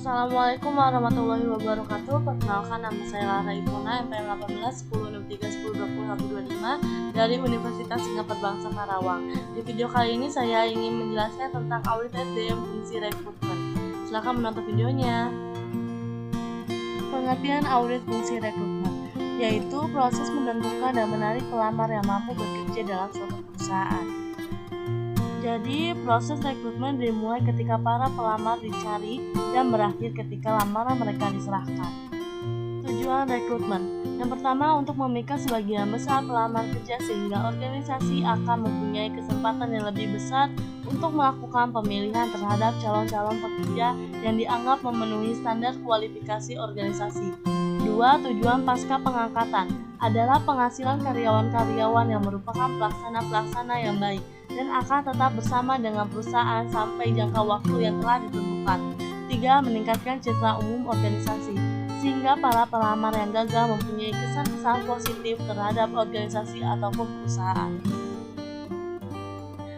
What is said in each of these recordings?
Assalamualaikum warahmatullahi wabarakatuh. Perkenalkan, nama saya Lara Ivona, MPM 18 1063 10 21 dari Universitas Singapura Bangsa Karawang. Di video kali ini saya ingin menjelaskan tentang audit SDM fungsi rekrutmen. Silahkan menonton videonya. Pengertian audit fungsi rekrutmen yaitu proses menentukan dan menarik pelamar yang mampu bekerja dalam suatu perusahaan. Jadi, proses rekrutmen dimulai ketika para pelamar dicari dan berakhir ketika lamaran mereka diserahkan. Tujuan rekrutmen: yang pertama, untuk memikat sebagian besar pelamar kerja sehingga organisasi akan mempunyai kesempatan yang lebih besar untuk melakukan pemilihan terhadap calon-calon pekerja yang dianggap memenuhi standar kualifikasi organisasi. 2. Tujuan pasca pengangkatan adalah penghasilan karyawan-karyawan yang merupakan pelaksana-pelaksana yang baik dan akan tetap bersama dengan perusahaan sampai jangka waktu yang telah ditentukan. 3. Meningkatkan citra umum organisasi, sehingga para pelamar yang gagal mempunyai kesan-kesan positif terhadap organisasi ataupun perusahaan.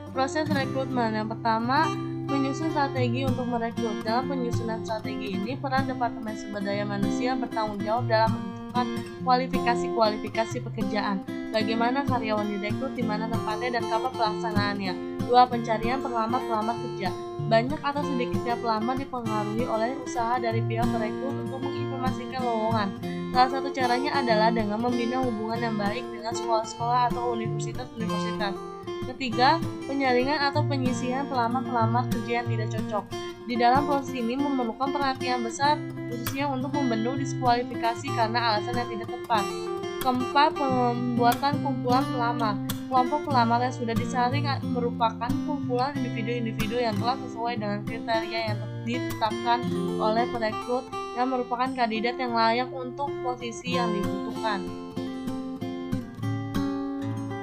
Proses rekrutmen: yang pertama, menyusun strategi untuk merekrut. Dalam penyusunan strategi ini, peran Departemen Sumber Daya Manusia bertanggung jawab dalam menentukan kualifikasi pekerjaan, bagaimana karyawan direkrut, di mana tempatnya, dan kapan pelaksanaannya. 2. Pencarian pelamar kerja. Banyak atau sedikitnya pelamar dipengaruhi oleh usaha dari pihak perekrut untuk menginformasikan lowongan. Salah satu caranya adalah dengan membina hubungan yang baik dengan sekolah-sekolah atau universitas-universitas. Ketiga, penyaringan atau penyisihan pelamar kerja yang tidak cocok. Di dalam proses ini memerlukan perhatian besar, khususnya untuk membendung diskualifikasi karena alasan yang tidak tepat. Keempat, pembuatan kumpulan pelamar. Kelompok pelamar yang sudah disaring merupakan kumpulan individu-individu yang telah sesuai dengan kriteria yang ditetapkan oleh perekrut yang merupakan kandidat yang layak untuk posisi yang dibutuhkan.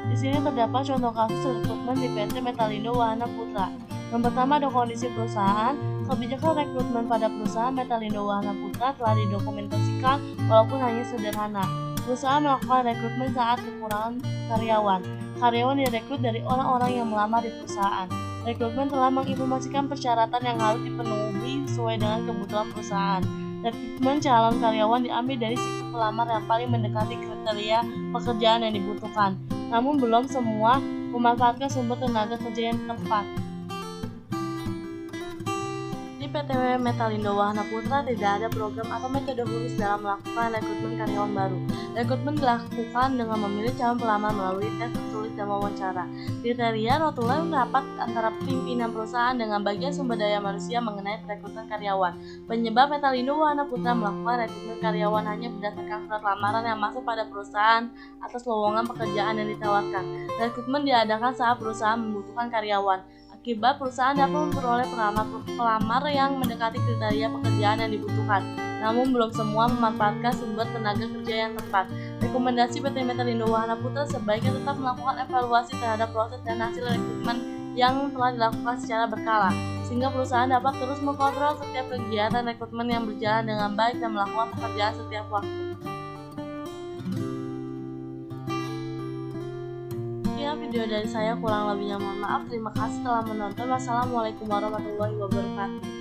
Di sini terdapat contoh kasus rekrutmen di PT Metalindo Wahana Putra. Yang pertama, ada kondisi perusahaan. Kebijakan rekrutmen pada perusahaan Metalindo Wahana Putra telah didokumentasikan walaupun hanya sederhana. Perusahaan melakukan rekrutmen saat kekurangan karyawan. Karyawan direkrut dari orang-orang yang melamar di perusahaan. Rekrutmen telah menginformasikan persyaratan yang harus dipenuhi sesuai dengan kebutuhan perusahaan. Rekrutmen calon karyawan diambil dari siku pelamar yang paling mendekati kriteria pekerjaan yang dibutuhkan, namun belum semua memanfaatkan sumber tenaga kerja yang tepat. Di PT Metalindo Wahana Putra tidak ada program atau metode khusus dalam melakukan rekrutmen karyawan baru. Rekrutmen dilakukan dengan memilih calon pelamar melalui tes tertulis dan wawancara. Kriteria notulen rapat antara pimpinan perusahaan dengan bagian sumber daya manusia mengenai rekrutmen karyawan. Penyebab Metalindo Wahana Putra melakukan rekrutmen karyawan hanya berdasarkan surat lamaran yang masuk pada perusahaan atas lowongan pekerjaan yang ditawarkan. Rekrutmen diadakan saat perusahaan membutuhkan karyawan. Akibat perusahaan dapat memperoleh pelamar yang mendekati kriteria pekerjaan yang dibutuhkan, namun belum semua memanfaatkan sumber tenaga kerja yang tepat. Rekomendasi PT Metalindo Wahana Putra sebaiknya tetap melakukan evaluasi terhadap proses dan hasil rekrutmen yang telah dilakukan secara berkala, sehingga perusahaan dapat terus mengkontrol setiap kegiatan rekrutmen yang berjalan dengan baik dan melakukan pekerjaan setiap waktu. Video dari saya, kurang lebihnya mohon maaf. Terima kasih telah menonton. Wassalamualaikum warahmatullahi wabarakatuh.